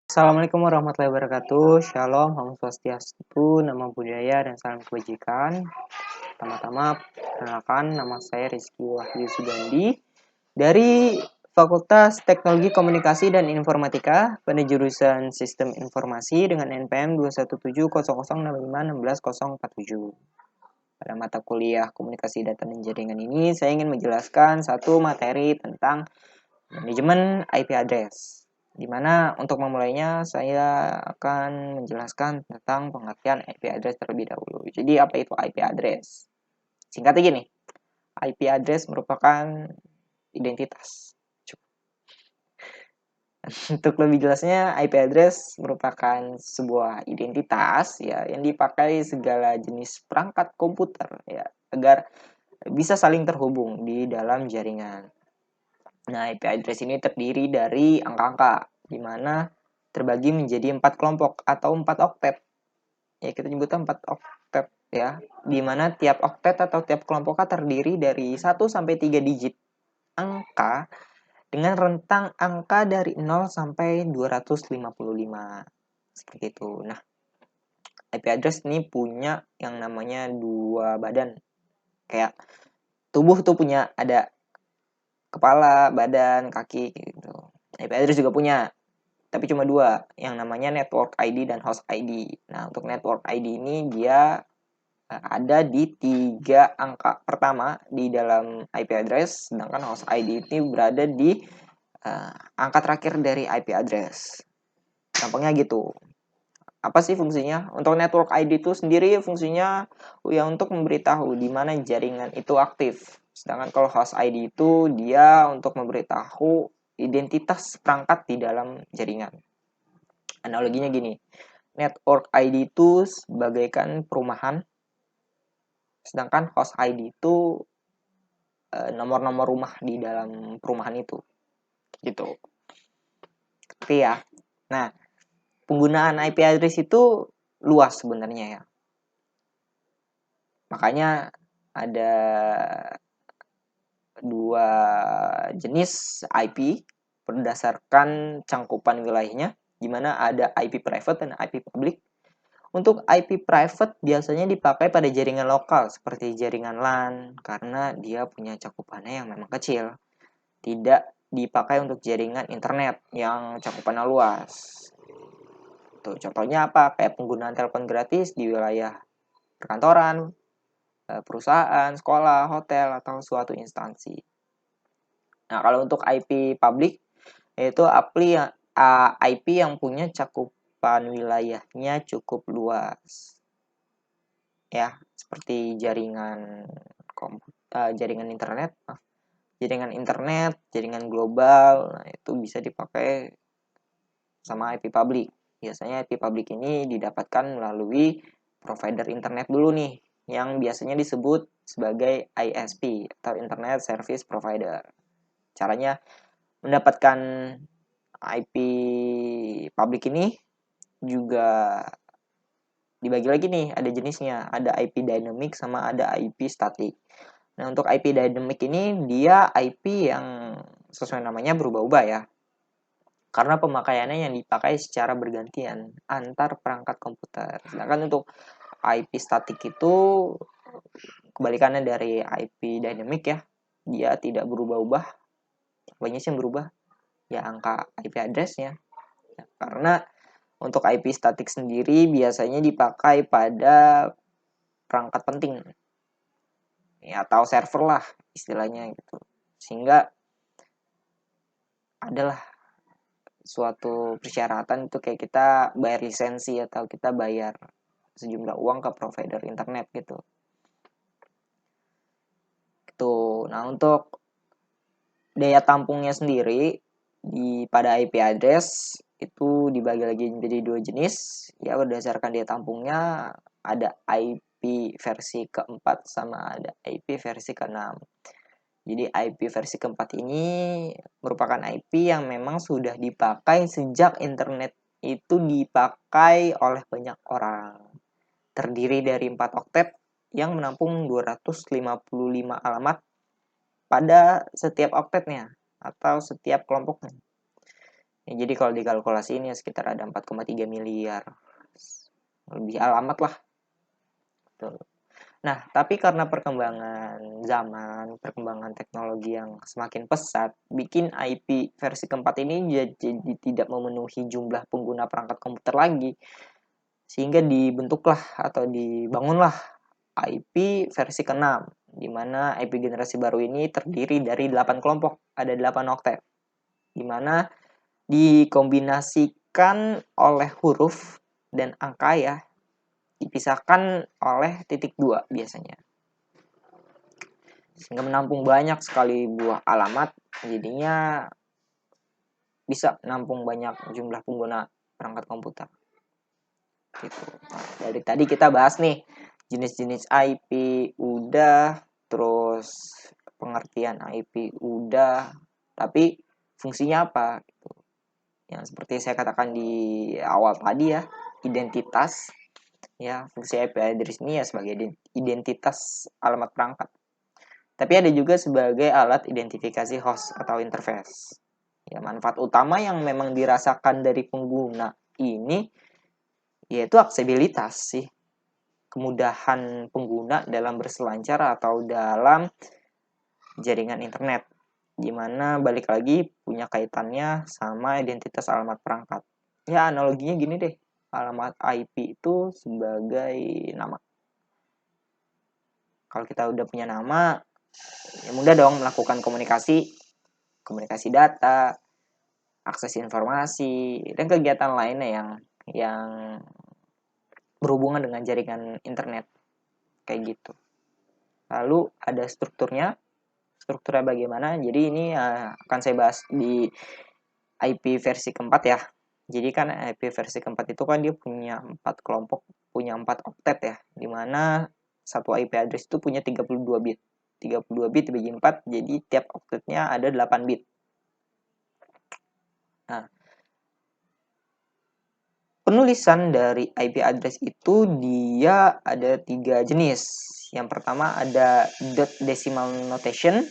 Assalamualaikum warahmatullahi wabarakatuh. Shalom, Om Swastiastu, Namo Buddhaya, dan salam kebajikan. Pertama-tama, perkenalkan nama saya Rizky Wahyu Sugandi dari Fakultas Teknologi Komunikasi dan Informatika pada jurusan Sistem Informasi dengan NPM 21700651647. Pada mata kuliah Komunikasi Data dan Jaringan ini, saya ingin menjelaskan satu materi tentang manajemen IP address. Di mana untuk memulainya saya akan menjelaskan tentang pengertian IP address terlebih dahulu. Jadi apa itu IP address? Singkatnya gini, IP address merupakan identitas. Untuk lebih jelasnya, IP address merupakan sebuah identitas ya yang dipakai segala jenis perangkat komputer ya agar bisa saling terhubung di dalam jaringan. Nah, IP address ini terdiri dari angka-angka, di mana terbagi menjadi 4 kelompok atau 4 oktet. Ya, kita nyebutnya 4 oktet ya, di mana tiap oktet atau tiap kelompoknya terdiri dari 1 sampai 3 digit angka dengan rentang angka dari 0 sampai 255. Seperti itu. Nah, IP address ini punya yang namanya 2 badan. Kayak tubuh tuh punya ada kepala, badan, kaki gitu. IP address juga punya, tapi cuma 2, yang namanya network ID dan host ID. Nah, untuk network ID ini dia ada di 3 angka pertama di dalam IP address, sedangkan host ID ini berada di angka terakhir dari IP address. Gampangnya gitu. Apa sih fungsinya? Untuk network ID itu sendiri fungsinya ya untuk memberitahu di mana jaringan itu aktif. Sedangkan kalau host ID itu dia untuk memberitahu identitas perangkat di dalam jaringan. Analoginya gini, network ID itu bagaikan perumahan, sedangkan host ID itu nomor-nomor rumah di dalam perumahan itu. Gitu. Oke ya. Nah, penggunaan IP address itu luas sebenarnya ya. Makanya ada 2 jenis IP berdasarkan cangkupan wilayahnya, di mana ada IP private dan IP public. Untuk IP private biasanya dipakai pada jaringan lokal seperti jaringan LAN karena dia punya cakupannya yang memang kecil. Tidak dipakai untuk jaringan internet yang cakupannya luas. Tuh, contohnya apa? Kayak penggunaan telepon gratis di wilayah perkantoran, perusahaan, sekolah, hotel, atau suatu instansi. Nah, kalau untuk IP public yaitu IP yang punya cakupan wilayahnya cukup luas. Ya, seperti jaringan internet, jaringan global. Nah, itu bisa dipakai sama IP public. Biasanya IP public ini didapatkan melalui provider internet dulu nih, yang biasanya disebut sebagai ISP atau Internet Service Provider. Caranya mendapatkan IP public ini juga dibagi lagi nih, ada jenisnya, ada IP dynamic sama ada IP static. Nah, untuk IP dynamic ini dia IP yang sesuai namanya berubah-ubah ya. Karena pemakaiannya yang dipakai secara bergantian antar perangkat komputer. Sedangkan untuk IP static itu kebalikannya dari IP dynamic ya. Dia tidak berubah-ubah. Apanya sih yang berubah? Ya angka IP address-nya. Ya, karena untuk IP static sendiri biasanya dipakai pada perangkat penting ya, atau server lah istilahnya gitu, sehingga adalah suatu persyaratan itu kayak kita bayar lisensi atau kita bayar sejumlah uang ke provider internet gitu. Nah, untuk daya tampungnya sendiri pada IP address itu dibagi lagi menjadi 2 jenis ya, berdasarkan daya tampungnya. Ada IP versi keempat sama ada IP versi keenam. Jadi IP versi keempat ini merupakan IP yang memang sudah dipakai sejak internet itu dipakai oleh banyak orang. Terdiri dari 4 oktet yang menampung 255 alamat pada setiap oktetnya atau setiap kelompoknya. Ya, jadi kalau dikalkulasi ini sekitar ada 4,3 miliar. Lebih alamat lah. Tuh. Nah, tapi karena perkembangan zaman, perkembangan teknologi yang semakin pesat, bikin IP versi keempat ini jadi tidak memenuhi jumlah pengguna perangkat komputer lagi. Sehingga dibentuklah atau dibangunlah IP versi ke-6, di mana IP generasi baru ini terdiri dari 8 kelompok, ada 8 oktet, di mana dikombinasikan oleh huruf dan angka ya, dipisahkan oleh titik 2 biasanya. Sehingga menampung banyak sekali buah alamat, jadinya bisa menampung banyak jumlah pengguna perangkat komputer. Gitu. Nah, dari tadi kita bahas nih jenis-jenis IP udah, terus pengertian IP udah, tapi fungsinya apa? Gitu. Yang seperti saya katakan di awal tadi ya, identitas. Ya, fungsi IP address ini ya sebagai identitas alamat perangkat. Tapi ada juga sebagai alat identifikasi host atau interface. Ya, manfaat utama yang memang dirasakan dari pengguna ini yaitu aksesibilitas sih. Kemudahan pengguna dalam berselancar atau dalam jaringan internet. Dimana balik lagi punya kaitannya sama identitas alamat perangkat. Ya, analoginya gini deh. Alamat IP itu sebagai nama. Kalau kita udah punya nama, ya mudah dong melakukan komunikasi data, akses informasi, dan kegiatan lainnya yang berhubungan dengan jaringan internet kayak gitu. Lalu ada strukturnya bagaimana? Jadi ini akan saya bahas di IP versi keempat ya. Jadi kan IP versi keempat itu kan dia punya 4 kelompok, punya 4 oktet ya, dimana satu IP address itu punya 32 bit. 32 bit dibagi 4, jadi tiap oktetnya ada 8 bit. Nah, penulisan dari IP address itu dia ada 3 jenis. Yang pertama ada dot decimal notation,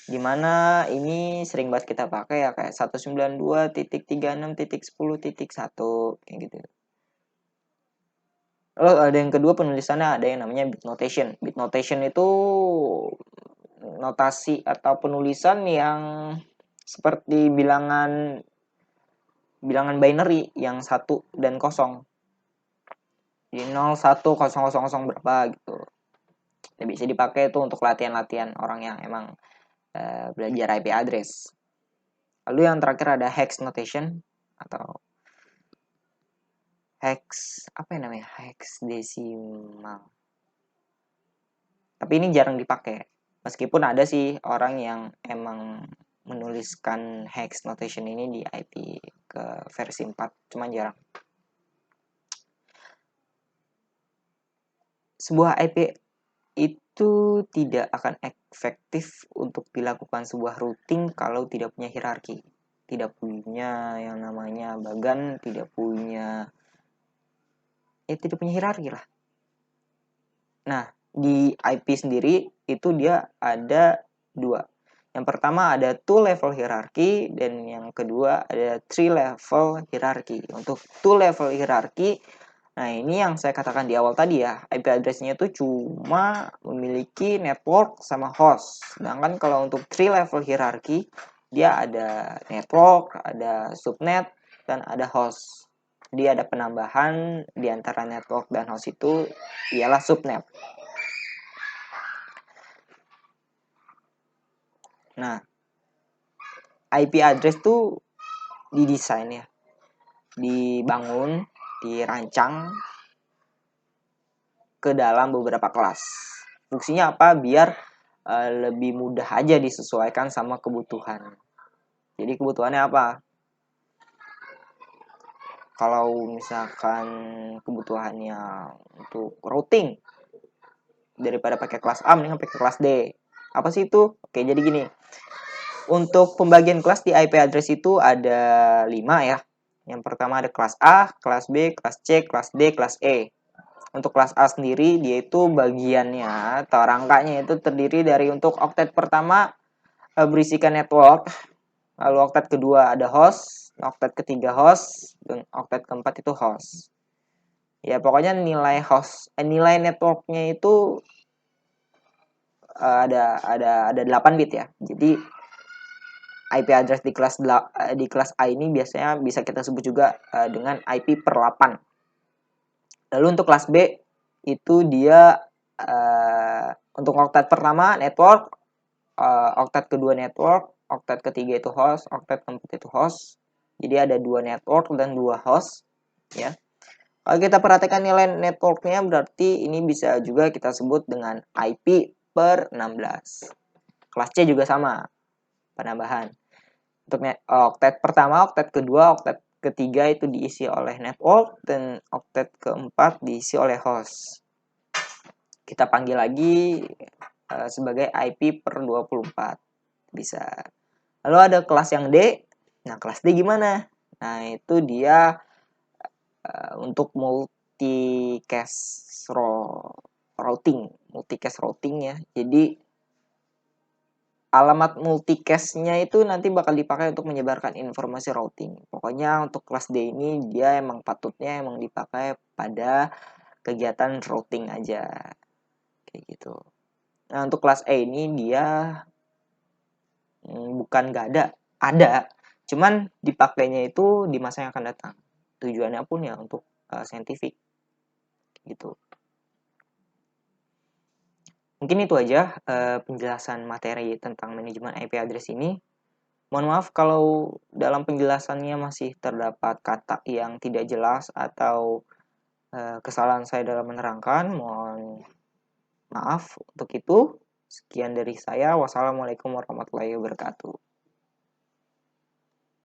dimana ini sering banget kita pakai ya, kayak 192.36.10.1 kayak gitu. Lalu ada yang kedua penulisannya ada yang namanya bit notation. Bit notation itu notasi atau penulisan yang seperti bilangan binary yang 1 dan 0. Jadi 0, 1, 0, 0, 0 berapa gitu. Ya, bisa dipakai itu untuk latihan-latihan orang yang emang belajar IP address. Lalu yang terakhir ada hex notation atau hex desimal. Tapi ini jarang dipakai. Meskipun ada sih orang yang emang menuliskan hex notation ini di IP ke versi 4, cuma jarang. Sebuah IP itu tidak akan efektif untuk dilakukan sebuah routing kalau tidak punya hierarki. Tidak punya yang namanya bagan, tidak punya hierarki lah. Nah, di IP sendiri itu dia ada 2. Yang pertama ada 2 level hierarki dan yang kedua ada 3 level hierarki. Untuk 2 level hierarki, nah ini yang saya katakan di awal tadi ya, IP address-nya itu cuma memiliki network sama host. Sedangkan kalau untuk 3 level hierarki, dia ada network, ada subnet, dan ada host. Jadi ada penambahan di antara network dan host itu ialah subnet. Nah, IP address tuh didesain ya, dibangun, dirancang ke dalam beberapa kelas. Fungsinya apa? Biar lebih mudah aja disesuaikan sama kebutuhan. Jadi kebutuhannya apa? Kalau misalkan kebutuhannya untuk routing, daripada pakai kelas A mendingan pakai kelas D. Apa sih itu? Oke, jadi gini. Untuk pembagian kelas di IP address itu ada 5 ya. Yang pertama ada kelas A, kelas B, kelas C, kelas D, kelas E. Untuk kelas A sendiri dia itu bagiannya atau rangkanya itu terdiri dari untuk oktet pertama berisikan network, lalu oktet kedua ada host, oktet ketiga host, dan oktet keempat itu host. Ya pokoknya nilai networknya itu ada 8 bit ya. Jadi IP address di kelas A ini biasanya bisa kita sebut juga dengan IP per 8. Lalu untuk kelas B itu dia untuk oktet pertama network, oktet kedua network, oktet ketiga itu host, oktet keempat itu host. Jadi ada 2 network dan 2 host ya. Kalau kita perhatikan nilai networknya berarti ini bisa juga kita sebut dengan IP per 16. Kelas C juga sama penambahan. Untuk oktet pertama, oktet kedua, oktet ketiga itu diisi oleh network dan oktet keempat diisi oleh host. Kita panggil lagi sebagai IP per 24. Bisa. Lalu ada kelas yang D. Nah, kelas D gimana? Nah, itu dia untuk multicast routing ya. Jadi alamat multicast-nya itu nanti bakal dipakai untuk menyebarkan informasi routing. Pokoknya untuk kelas D ini dia emang patutnya emang dipakai pada kegiatan routing aja. Kayak gitu. Nah, untuk kelas E ini dia bukan nggak ada. Cuman dipakainya itu di masa yang akan datang. Tujuannya pun ya untuk saintifik gitu. Mungkin itu aja penjelasan materi tentang manajemen IP address ini. Mohon maaf kalau dalam penjelasannya masih terdapat kata yang tidak jelas atau kesalahan saya dalam menerangkan. Mohon maaf untuk itu. Sekian dari saya. Wassalamualaikum warahmatullahi wabarakatuh.